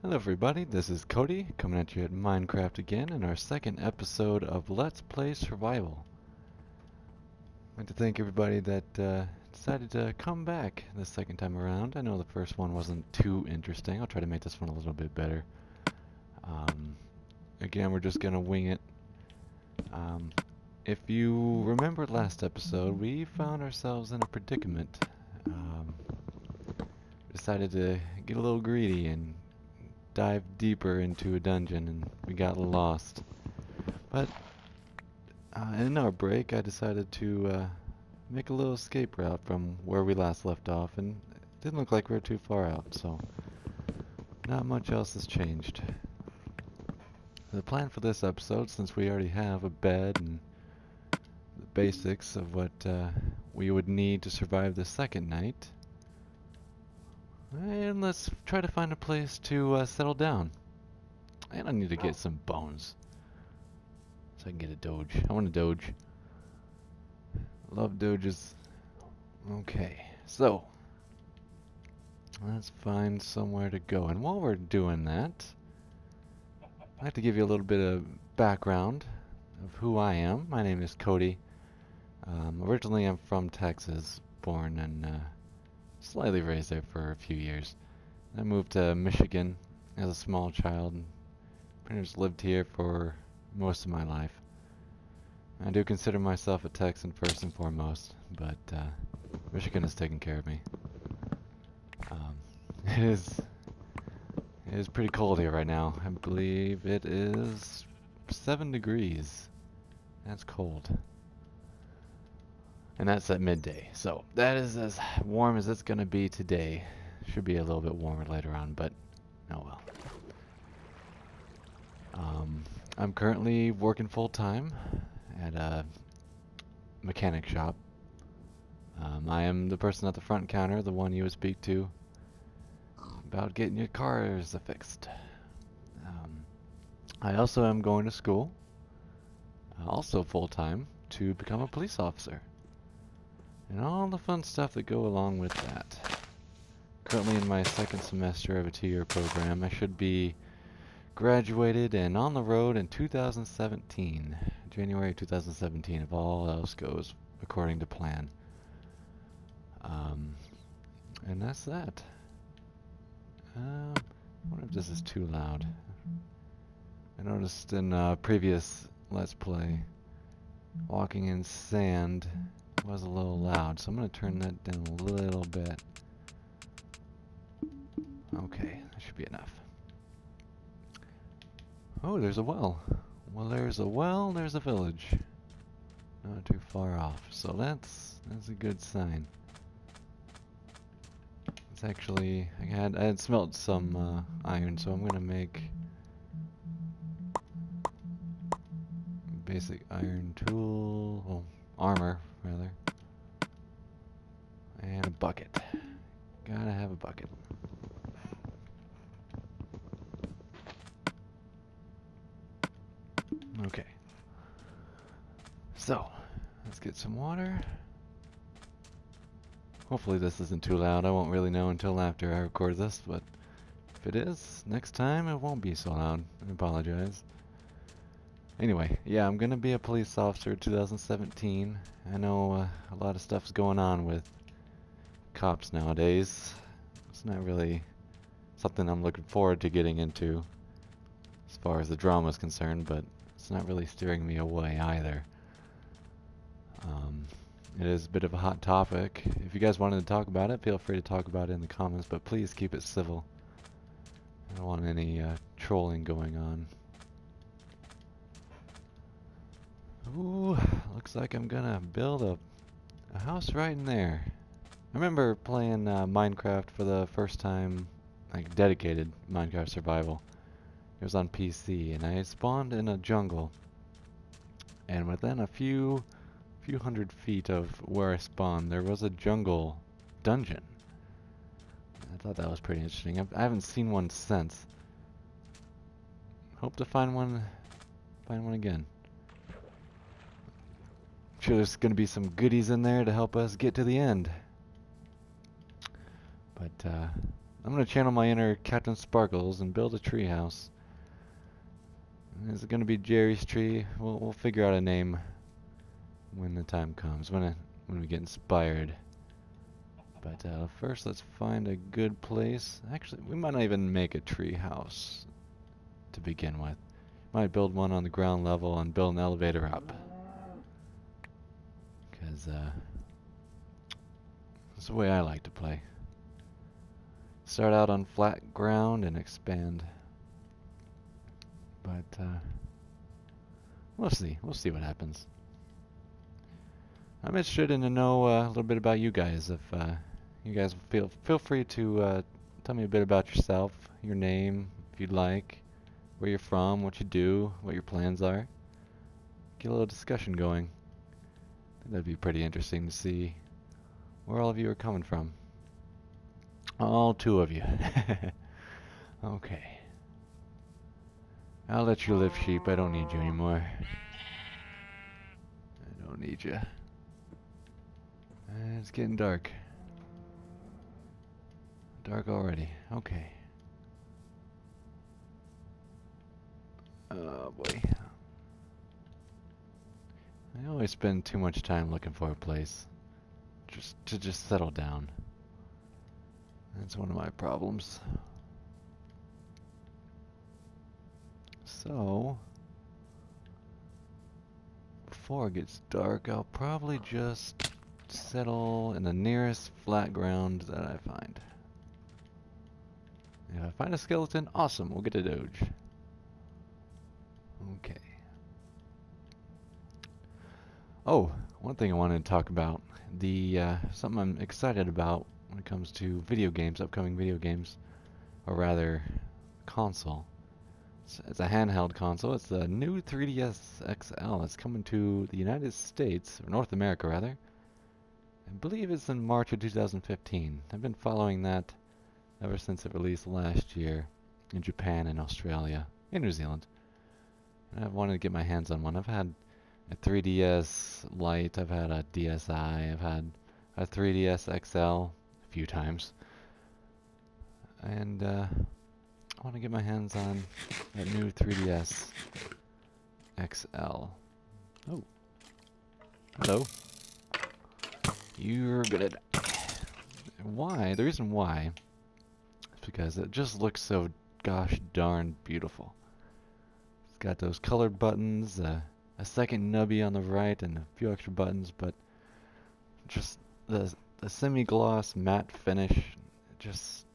Hello everybody, this is Cody coming at you at Minecraft again in our second episode of Let's Play Survival. I'd like to thank everybody that decided to come back this second time around. I know the first one wasn't too interesting. I'll try to make this one a little bit better. Again, we're just gonna wing it. If you remember last episode, we found ourselves in a predicament. Decided to get a little greedy and dive deeper into a dungeon, and we got lost. But in our break, I decided to make a little escape route from where we last left off, and it didn't look like we were too far out, so not much else has changed. The plan for this episode, since we already have a bed and the basics of what we would need to survive the second night, and let's try to find a place to settle down. And I need to get some bones so I can get a doge. I want a doge. Love doges. Okay, so let's find somewhere to go. And while we're doing that, I'd like to give you a little bit of background of who I am. My name is Cody. Originally, I'm from Texas, born and slightly raised there for a few years. I moved to Michigan as a small child and pretty much lived here for most of my life. I do consider myself a Texan first and foremost, but Michigan has taken care of me. It is pretty cold here right now. I believe it is 7 degrees. That's cold. And that's at midday. So that is as warm as it's going to be today. Should be a little bit warmer later on, but oh well. I'm currently working full-time at a mechanic shop. I am the person at the front counter, the one you would speak to about getting your cars fixed. I also am going to school, also full-time, to become a police officer. And all the fun stuff that go along with that. Currently in my second semester of a 2-year program. I should be graduated and on the road in 2017. January 2017, if all else goes according to plan. And that's that. I wonder if this is too loud. I noticed in a previous Let's Play, walking in sand was a little loud, so I'm going to turn that down a little bit. Okay, that should be enough. Oh, there's a well. Well, there's a well, there's a village. Not too far off, so that's a good sign. It's actually, I had smelt some iron, so I'm gonna make basic iron tool, well, armor rather, and a bucket. Gotta have a bucket. Okay. So, let's get some water. Hopefully this isn't too loud. I won't really know until after I record this, but if it is, next time it won't be so loud. I apologize. Anyway, yeah, I'm gonna be a police officer 2017. I know a lot of stuff's going on with cops nowadays. It's not really something I'm looking forward to getting into as far as the drama is concerned, but it's not really steering me away either. It is a bit of a hot topic. If you guys wanted to talk about it, feel free to talk about it in the comments, but please keep it civil. I don't want any trolling going on. Ooh, looks like I'm gonna build a house right in there. I remember playing Minecraft for the first time, like dedicated Minecraft survival. It was on PC, and I spawned in a jungle. And within a few hundred feet of where I spawned, there was a jungle dungeon. I thought that was pretty interesting. I haven't seen one since. Hope to find one again. I'm sure there's gonna be some goodies in there to help us get to the end. But I'm gonna channel my inner Captain Sparkles and build a treehouse. Is it gonna be Jerry's tree? We'll figure out a name when the time comes, when we get inspired. But first, let's find a good place. Actually, we might not even make a tree house to begin with. Might build one on the ground level and build an elevator up. Because that's the way I like to play. Start out on flat ground and expand. But we'll see. We'll see what happens. I'm interested in to know a little bit about you guys. If you guys feel free to tell me a bit about yourself, your name, if you'd like, where you're from, what you do, what your plans are. Get a little discussion going. I think that'd be pretty interesting to see where all of you are coming from. All 2 of you. Okay. I'll let you live, sheep. I don't need you anymore. I don't need you. It's getting dark. Dark already. Okay. Oh boy. I always spend too much time looking for a place to settle down. That's one of my problems. So, before it gets dark, I'll probably just settle in the nearest flat ground that I find. If I find a skeleton, awesome, we'll get a doge. Okay. Oh, one thing I wanted to talk about. Something I'm excited about when it comes to video games, upcoming video games, or rather, console. It's a handheld console. It's the new 3DS XL. It's coming to the United States, or North America rather. I believe it's in March of 2015. I've been following that ever since it released last year in Japan and Australia and New Zealand. And I've wanted to get my hands on one. I've had a 3DS Lite, I've had a DSi, I've had a 3DS XL a few times. And I want to get my hands on that new 3DS XL. Oh. Hello. You're gonna die. Why? The reason why is because it just looks so gosh darn beautiful. It's got those colored buttons, a second nubby on the right, and a few extra buttons, but just the semi-gloss matte finish. Just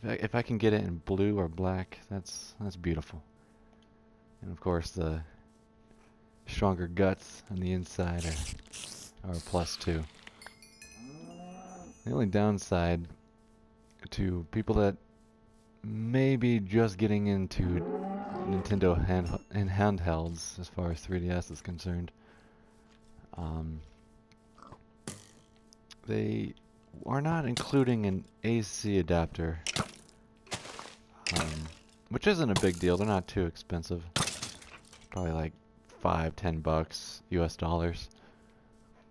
if I can get it in blue or black, that's beautiful. And of course, the stronger guts on the inside are a plus too. The only downside to people that may be just getting into Nintendo handhelds as far as 3DS is concerned, they are not including an AC adapter, which isn't a big deal. They're not too expensive. Probably like $5-10 US dollars.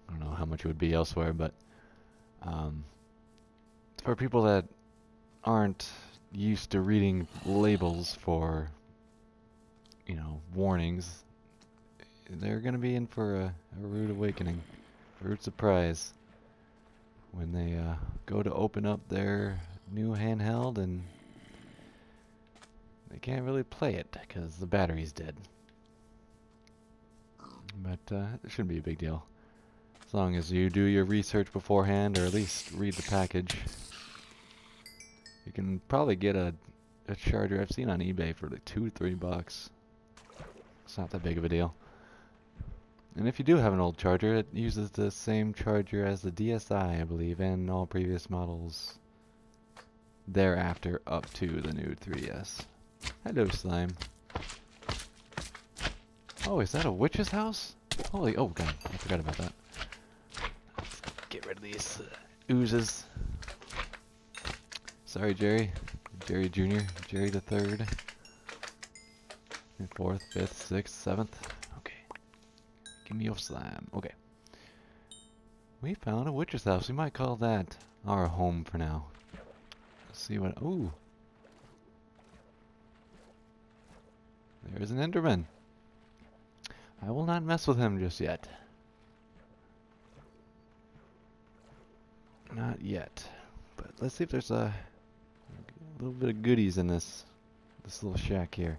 I don't know how much it would be elsewhere, but for people that aren't used to reading labels for, you know, warnings, they're going to be in for a rude awakening, a rude surprise when they go to open up their new handheld and they can't really play it because the battery's dead. But it shouldn't be a big deal. As long as you do your research beforehand, or at least read the package. You can probably get a charger I've seen on eBay for like $2-3. It's not that big of a deal. And if you do have an old charger, it uses the same charger as the DSi, I believe, and all previous models thereafter up to the new 3DS. Hello, slime. Oh, is that a witch's house? Holy, oh god, I forgot about that. Let's get rid of these oozes. Sorry, Jerry. Jerry Jr., Jerry the 3rd. And 4th, 5th, 6th, 7th. Okay. Give me your slime. Okay. We found a witch's house. We might call that our home for now. see what... Ooh! There's an Enderman. I will not mess with him just yet. Not yet. But let's see if there's a little bit of goodies in this little shack here.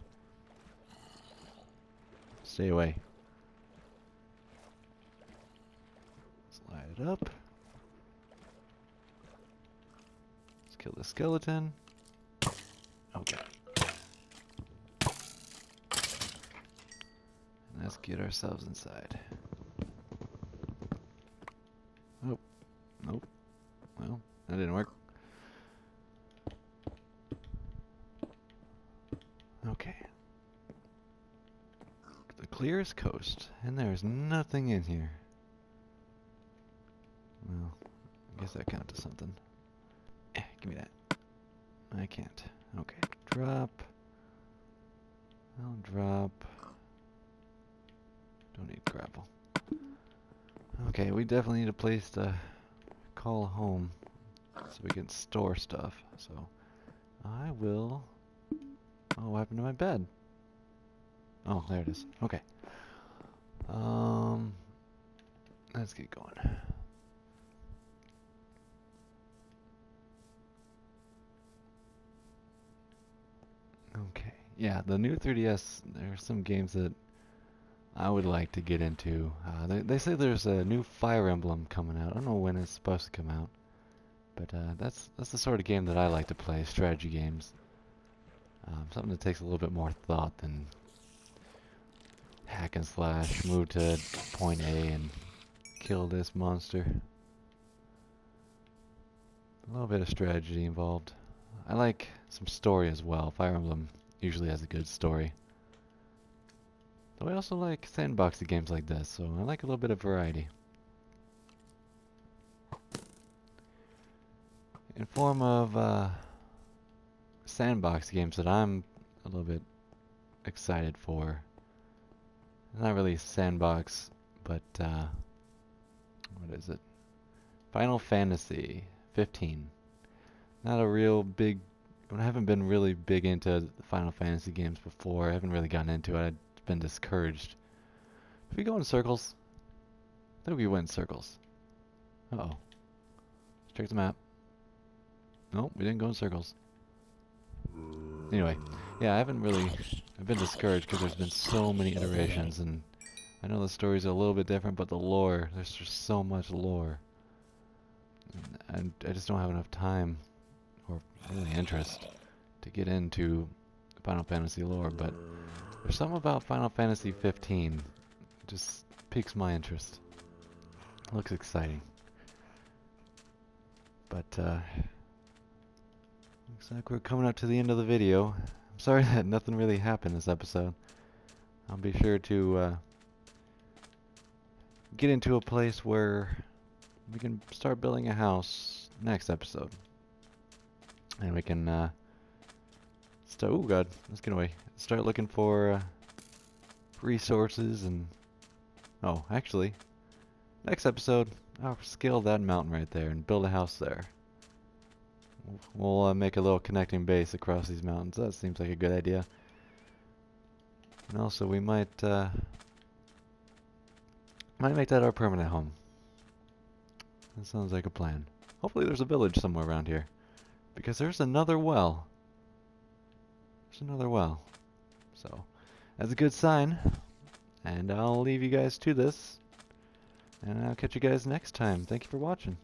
Stay away. Slide it up. Let's kill the skeleton. Okay. And let's get ourselves inside. Oh. Nope. Well, that didn't work. Okay. The clearest coast, and there's nothing in here. Well, I guess that counts as something. Give me that. I can't. Okay, drop. I'll drop. Don't need grapple. Okay, we definitely need a place to call home so we can store stuff. So I will... Oh, what happened to my bed? Oh, there it is. Okay. Let's get going. Okay. Yeah, the new 3DS, there are some games that I would like to get into. They say there's a new Fire Emblem coming out. I don't know when it's supposed to come out. But that's the sort of game that I like to play, strategy games. Something that takes a little bit more thought than hack and slash, move to point A and kill this monster. A little bit of strategy involved. I like some story as well. Fire Emblem usually has a good story. Though I also like sandboxy games like this, so I like a little bit of variety. In form of sandbox games that I'm a little bit excited for. Not really sandbox, but what is it? Final Fantasy 15. Not a real big... I haven't been really big into Final Fantasy games before. I haven't really gotten into it. I've been discouraged. Did we go in circles? I think we went in circles. Uh-oh. Let's check the map. Nope, we didn't go in circles. Anyway, yeah, I've been discouraged because there's been so many iterations, and I know the stories are a little bit different, but the lore, there's just so much lore. And I just don't have enough time or really interest to get into Final Fantasy lore, but there's something about Final Fantasy 15 just piques my interest. Looks exciting. But looks like we're coming up to the end of the video. I'm sorry that nothing really happened this episode. I'll be sure to get into a place where we can start building a house next episode. And we can start... Oh god, let's get away. Start looking for resources and... Oh, actually, next episode, I'll scale that mountain right there and build a house there. We'll make a little connecting base across these mountains. That seems like a good idea. And also, we might make that our permanent home. That sounds like a plan. Hopefully there's a village somewhere around here. Because there's another well. There's another well. So, that's a good sign. And I'll leave you guys to this. And I'll catch you guys next time. Thank you for watching.